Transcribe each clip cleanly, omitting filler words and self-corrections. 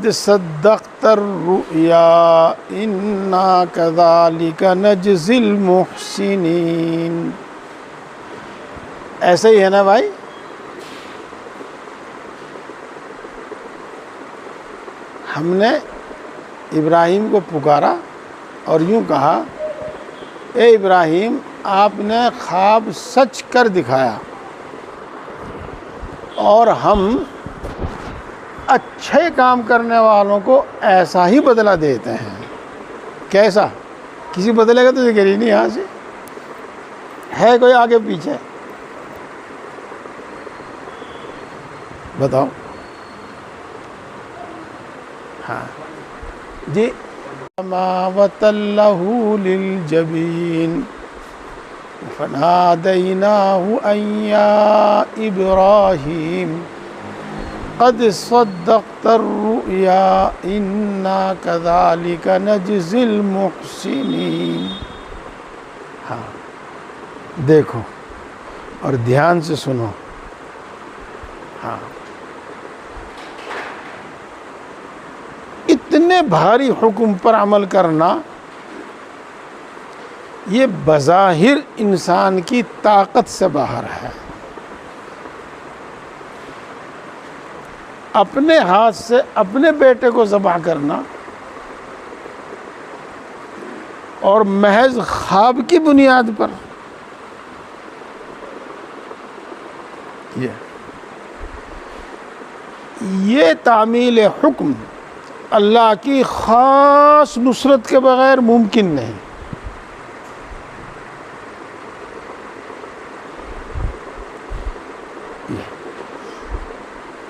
قد صدقت الرؤیا انا کذالک نجزی المحسنین. ایسا ہی ہے نا بھائی؟ ہم نے ابراہیم کو پکارا اور یوں کہا اے ابراہیم آپ نے خواب سچ کر دکھایا اور ہم اچھے کام کرنے والوں کو ایسا ہی بدلہ دیتے ہیں. کیسا؟ کسی بدلے گا تو ذکر ہی نہیں یہاں سے ہے. کوئی آگے پیچھے بتاؤ. ہاں جی. ما وتلہ للجبین فنادیناہ ان یا ابراہیم قد صدقت الرؤیا انا کذالک نجزی المحسنین. ہاں دیکھو اور دھیان سے سنو. ہاں اتنے بھاری حکم پر عمل کرنا یہ بظاہر انسان کی طاقت سے باہر ہے. اپنے ہاتھ سے اپنے بیٹے کو ذبح کرنا اور محض خواب کی بنیاد پر یہ تعمیل حکم اللہ کی خاص نصرت کے بغیر ممکن نہیں.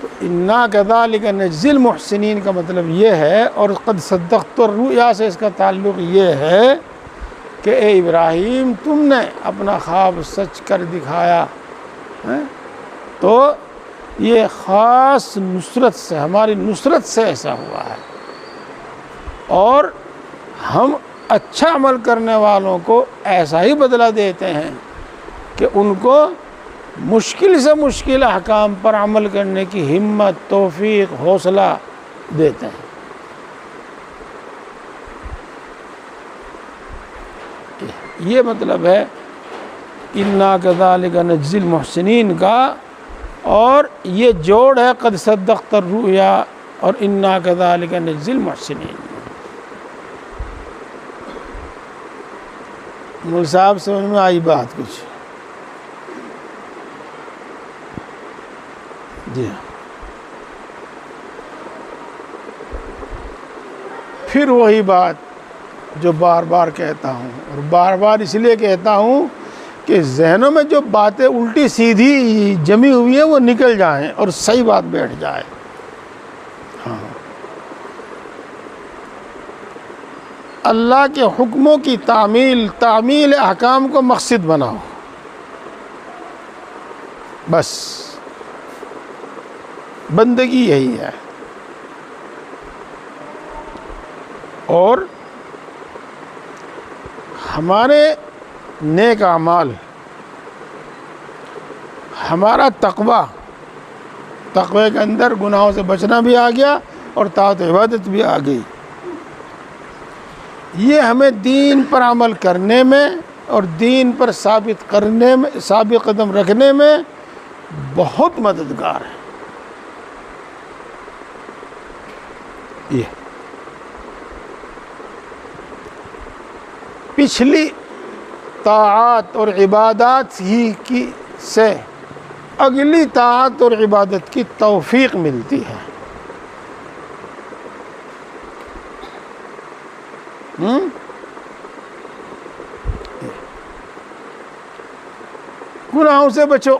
تو انا کذالک نجزی المحسنین کا مطلب یہ ہے، اور قد صدقت الرؤیا سے اس کا تعلق یہ ہے کہ اے ابراہیم تم نے اپنا خواب سچ کر دکھایا تو یہ خاص نصرت سے، ہماری نصرت سے ایسا ہوا ہے. اور ہم اچھا عمل کرنے والوں کو ایسا ہی بدلہ دیتے ہیں کہ ان کو مشکل سے مشکل احکام پر عمل کرنے کی ہمت، توفیق، حوصلہ دیتے ہیں. یہ مطلب ہے انا کذالک نجزی المحسنین کا. اور یہ جوڑ ہے قد صدقت الرؤیا اور انا کذالک نجزی المحسنین. مول صاحب سمجھ میں آئی بات کچھ؟ جی. پھر وہی بات جو بار بار کہتا ہوں، اور بار بار اس لیے کہتا ہوں کہ ذہنوں میں جو باتیں الٹی سیدھی جمی ہوئی ہیں وہ نکل جائیں اور صحیح بات بیٹھ جائے. ہاں اللہ کے حکموں کی تعمیل احکام کو مقصد بناؤ. بس بندگی یہی ہے. اور ہمارے نیک اعمال، ہمارا تقوی کے اندر گناہوں سے بچنا بھی آ گیا اور طاعت عبادت بھی آ گئی. یہ ہمیں دین پر عمل کرنے میں اور دین پر ثابت قدم رکھنے میں بہت مددگار ہے. یہ پچھلی طاعات اور عبادات ہی کی سے اگلی طاعت اور عبادت کی توفیق ملتی ہے. گناہوں سے بچو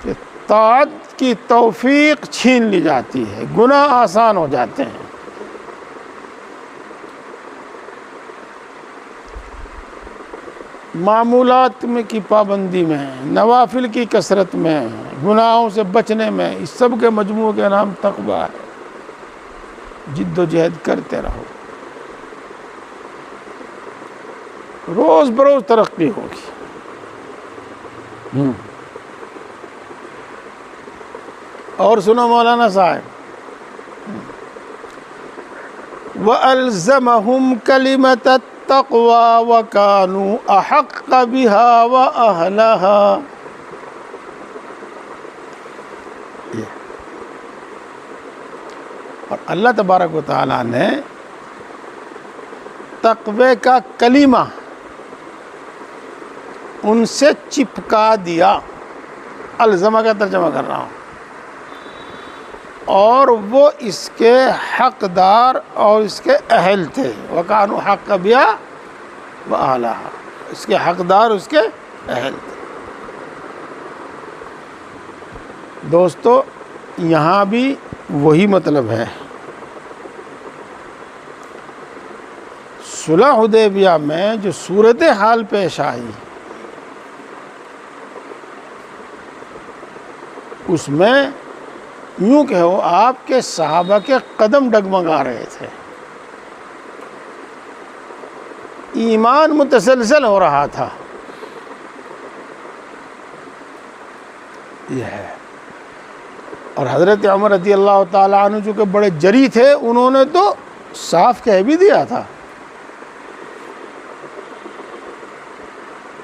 کہ طاعت کی توفیق چھین لی جاتی ہے، گناہ آسان ہو جاتے ہیں. معمولات میں کی پابندی میں، نوافل کی کثرت میں، گناہوں سے بچنے میں، اس سب کے مجموع کے نام تقوی ہے. جد و جہد کرتے رہو، روز بروز ترقی ہوگی. اور سنو مولانا صاحب، وَأَلْزَمَهُمْ كَلِمَةَ التَّقْوَى وَكَانُوا أَحَقَّ بِهَا وَأَهْلَهَا. اور اللہ تبارک و تعالیٰ نے تقوی کا کلمہ ان سے چپکا دیا. الزمہ کا ترجمہ کر رہا ہوں. اور وہ اس کے حقدار اور اس کے اہل تھے. وَكَانُوا حَقَّ بِهَا وَأَهْلَهَا. اس کے حقدار اس کے اہل تھے. دوستو یہاں بھی وہی مطلب ہے. صلح حدیبیہ میں جو صورتحال پیش آئی اس میں یوں کہو آپ کے صحابہ کے قدم ڈگمگا رہے تھے. ایمان متسلسل ہو رہا تھا. یہ ہے. اور حضرت عمر رضی اللہ تعالیٰ عنہ جو کہ بڑے جری تھے انہوں نے تو صاف کہہ بھی دیا تھا.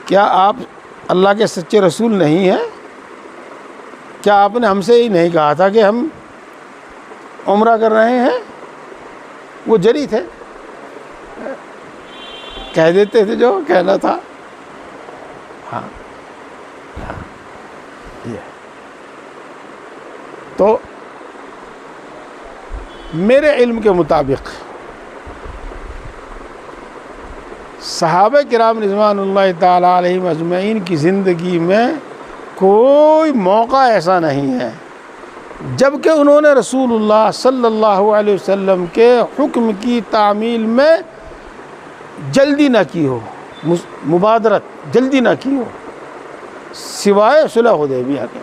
کیا آپ اللہ کے سچے رسول نہیں ہیں؟ کیا آپ نے ہم سے ہی نہیں کہا تھا کہ ہم عمرہ کر رہے ہیں؟ وہ جری تھے, کہہ دیتے تھے جو کہنا تھا. ہاں یہ تو میرے علم کے مطابق صحابہ کرام رضوان اللہ تعالیٰ علیہم اجمعین کی زندگی میں کوئی موقع ایسا نہیں ہے جب کہ انہوں نے رسول اللہ صلی اللہ علیہ وسلم کے حکم کی تعمیل میں جلدی نہ کی ہو, مبادرت جلدی نہ کی ہو, سوائے صلح حدیبیہ کے.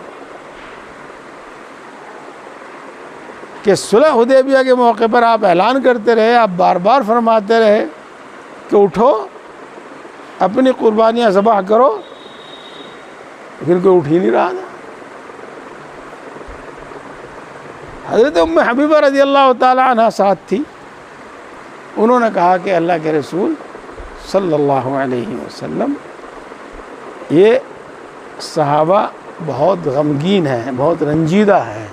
کہ صلح حدیبیہ کے موقع پر آپ اعلان کرتے رہے, آپ بار بار فرماتے رہے کہ اٹھو اپنی قربانیاں ذبح کرو, لیکن کوئی اٹھ ہی نہیں رہا تھا. حضرت ام حبیبہ رضی اللہ تعالیٰ عنہ ساتھ تھی. انہوں نے کہا کہ اللہ کے رسول صلی اللہ علیہ وسلم یہ صحابہ بہت غمگین ہیں, بہت رنجیدہ ہیں.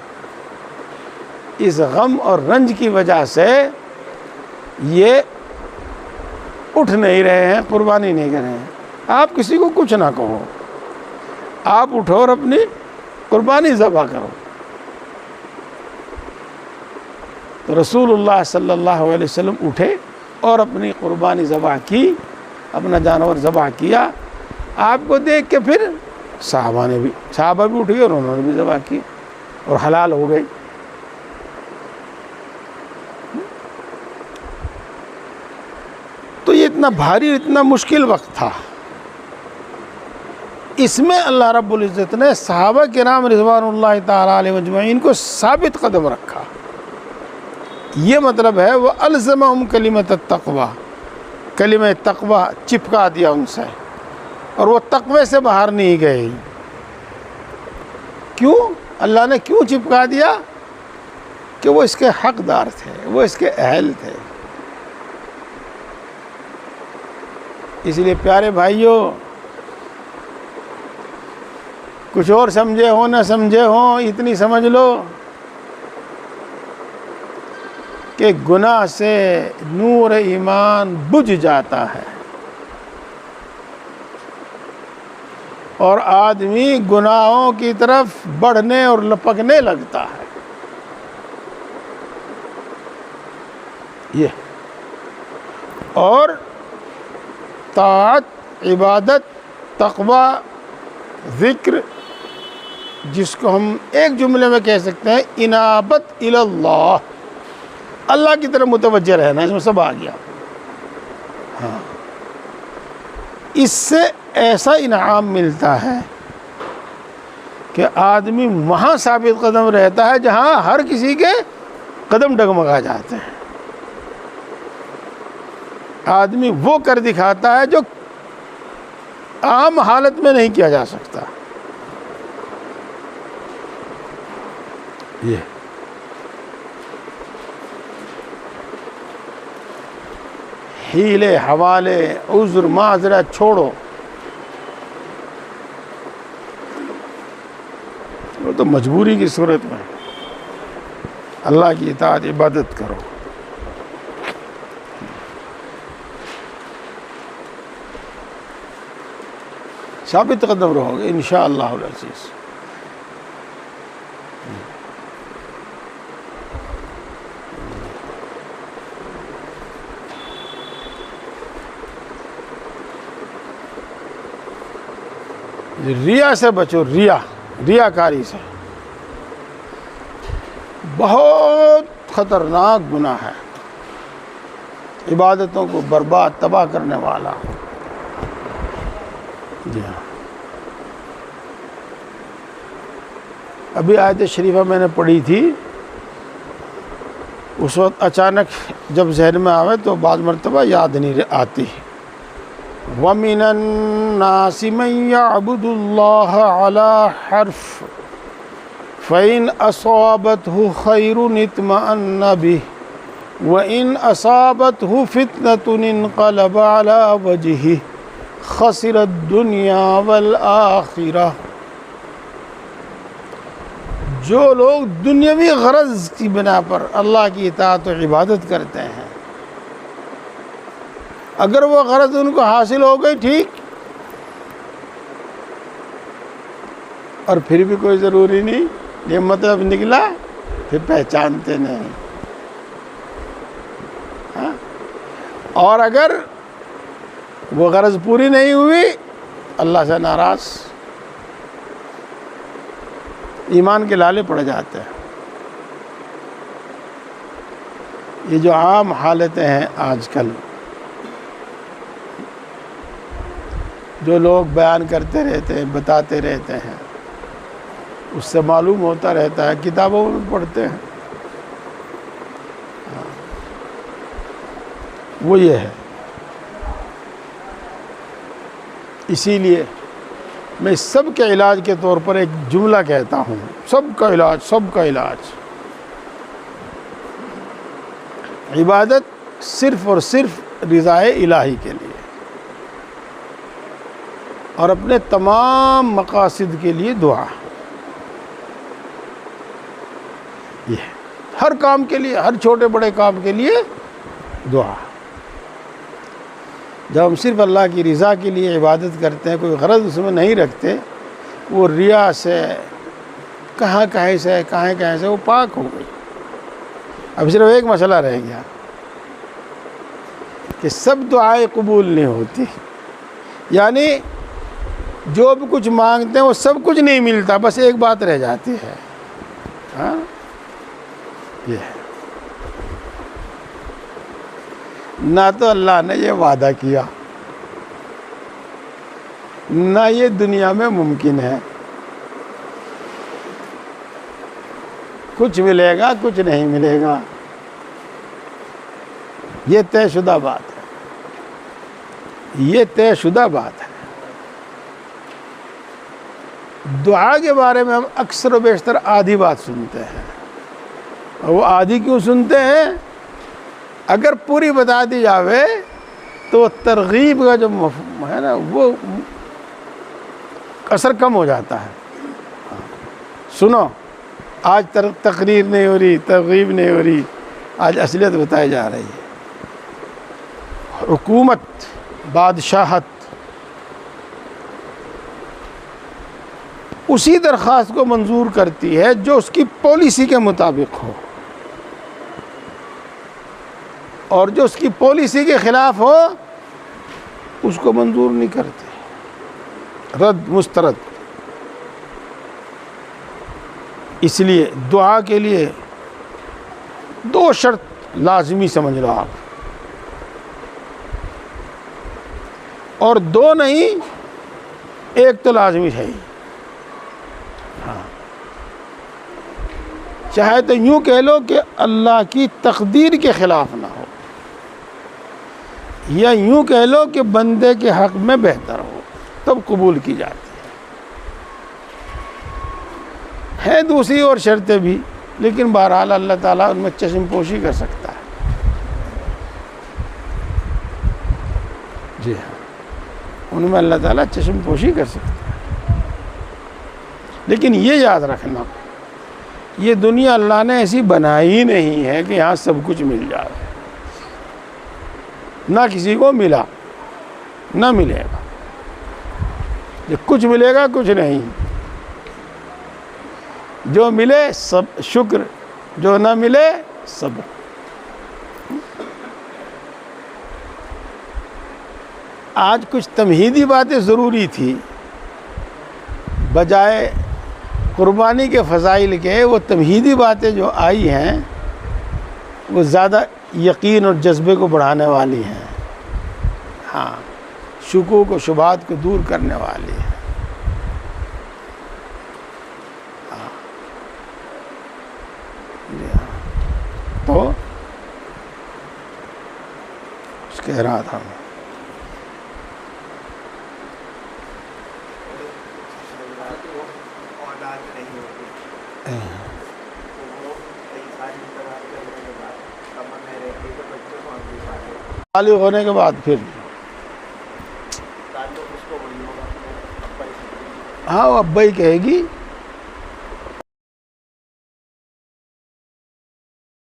اس غم اور رنج کی وجہ سے یہ اٹھ نہیں رہے ہیں, قربانی نہیں کر رہے ہیں. آپ کسی کو کچھ نہ کہو, آپ اٹھو اور اپنی قربانی ذبح کرو. تو رسول اللہ صلی اللہ علیہ وسلم اٹھے اور اپنی قربانی ذبح کی, اپنا جانور ذبح کیا. آپ کو دیکھ کے پھر صحابہ بھی اٹھ گئے اور انہوں نے بھی ذبح کی اور حلال ہو گئی. تو یہ اتنا بھاری, اتنا مشکل وقت تھا. اس میں اللہ رب العزت نے صحابہ کرام رضوان اللہ تعالیٰ علیہ اجمعین کو ثابت قدم رکھا. یہ مطلب ہے وہ الزمہم کلمۃ التقوی, کلمہ تقوی چپکا دیا ان سے, اور وہ تقوی سے باہر نہیں گئے. کیوں؟ اللہ نے کیوں چپکا دیا؟ کہ وہ اس کے حقدار تھے, وہ اس کے اہل تھے. اس لیے پیارے بھائیوں, کچھ اور سمجھے ہوں نہ سمجھے ہوں, اتنی سمجھ لو کہ گناہ سے نور ایمان بجھ جاتا ہے اور آدمی گناہوں کی طرف بڑھنے اور لپکنے لگتا ہے. یہ اور طاعت, عبادت, تقوی, ذکر, جس کو ہم ایک جملے میں کہہ سکتے ہیں انابت اللہ, اللہ کی طرف متوجہ رہنا, اس میں سب آ گیا. ہاں, اس سے ایسا انعام ملتا ہے کہ آدمی وہاں ثابت قدم رہتا ہے جہاں ہر کسی کے قدم ڈگمگا جاتے ہیں. آدمی وہ کر دکھاتا ہے جو عام حالت میں نہیں کیا جا سکتا. یہ حیلے حوالے عذر معذرت چھوڑو. وہ تو مجبوری کی صورت میں اللہ کی اطاعت عبادت کرو. ثابت قدم رہو گے انشاءاللہ العزیز. ریا سے بچو. ریاکاری سے بہت خطرناک گناہ ہے، عبادتوں کو برباد تباہ کرنے والا. جی ہاں، ابھی آیت شریفہ میں نے پڑھی تھی، اس وقت اچانک جب ذہن میں آوے تو بعض مرتبہ یاد نہیں آتی. وَمِنَ النَّاسِ مَن يَعْبُدُ اللَّهَ عَلَى حَرْفٍ فَإِنْ أَصَابَتْهُ خَيْرٌ اطْمَأَنَّ بِهِ وَإِنْ أَصَابَتْهُ فِتْنَةٌ انقلب عَلَى وَجْهِهِ خَسِرَ الدُّنْيَا وَالْآخِرَةَ. جو لوگ دنیاوی غرض کی بنا پر اللہ کی اطاعت و عبادت کرتے ہیں، اگر وہ غرض ان کو حاصل ہو گئی ٹھیک، اور پھر بھی کوئی ضروری نہیں، یہ مطلب نکلا پھر پہچانتے نہیں. ہاں؟ اور اگر وہ غرض پوری نہیں ہوئی، اللہ سے ناراض، ایمان کے لالے پڑ جاتے ہیں. یہ جو عام حالتیں ہیں آج کل، جو لوگ بیان کرتے رہتے ہیں، بتاتے رہتے ہیں، اس سے معلوم ہوتا رہتا ہے، کتابوں میں پڑھتے ہیں. وہ یہ ہے. اسی لیے میں سب کے علاج کے طور پر ایک جملہ کہتا ہوں، سب کا علاج عبادت صرف اور صرف رضائے الہی کے لیے اور اپنے تمام مقاصد کے لیے دعا. یہ ہر کام کے لیے، ہر چھوٹے بڑے کام کے لیے دعا. جب ہم صرف اللہ کی رضا کے لیے عبادت کرتے ہیں، کوئی غرض اس میں نہیں رکھتے، وہ ریا سے کہاں سے وہ پاک ہو گئی. اب صرف ایک مسئلہ رہ گیا کہ سب دعائیں قبول نہیں ہوتی، یعنی جو بھی کچھ مانگتے ہیں وہ سب کچھ نہیں ملتا، بس ایک بات رہ جاتی ہے. ہاں، یہ ہے. نہ تو اللہ نے یہ وعدہ کیا، نہ یہ دنیا میں ممکن ہے. کچھ ملے گا، کچھ نہیں ملے گا، یہ طے شدہ بات ہے. یہ طے شدہ بات ہے. دعا کے بارے میں ہم اکثر و بیشتر آدھی بات سنتے ہیں، اور وہ آدھی کیوں سنتے ہیں؟ اگر پوری بتا دی جاوے تو ترغیب کا جو مفہوم ہے نا، وہ اثر کم ہو جاتا ہے. سنو، آج تقریر نہیں ہو رہی، ترغیب نہیں ہو رہی، آج اصلیت بتائی جا رہی ہے. حکومت، بادشاہت اسی درخواست کو منظور کرتی ہے جو اس کی پالیسی کے مطابق ہو، اور جو اس کی پالیسی کے خلاف ہو اس کو منظور نہیں کرتے، رد مسترد. اس لیے دعا کے لیے 2 شرط لازمی سمجھ لو آپ، اور 2 نہیں، 1 تو لازمی ہے ہی. ہاں، چاہے تو یوں کہہ لو کہ اللہ کی تقدیر کے خلاف نہ ہو، یا یوں کہہ لو کہ بندے کے حق میں بہتر ہو، تب قبول کی جاتی ہے. دوسری اور شرطیں بھی، لیکن بہرحال اللہ تعالیٰ ان میں چشم پوشی کر سکتا ہے. جی ہاں، ان میں اللہ تعالیٰ چشم پوشی کر سکتا ہے۔ لیکن یہ یاد رکھنا، یہ دنیا اللہ نے ایسی بنائی نہیں ہے کہ یہاں سب کچھ مل جائے، نہ کسی کو ملا نہ ملے گا، یہ کچھ ملے گا کچھ نہیں، جو ملے سب شکر، جو نہ ملے صبر۔ آج کچھ تمہیدی باتیں ضروری تھی، بجائے قربانی کے فضائل کے وہ تمہیدی باتیں جو آئی ہیں وہ زیادہ یقین اور جذبے کو بڑھانے والی ہیں، ہاں، شکوک و شبہات کو دور کرنے والی ہیں۔ تو اس کہہ رہا تھا میں، بالغ ہونے کے بعد پھر ہاں وہ ابا ہی کہے گی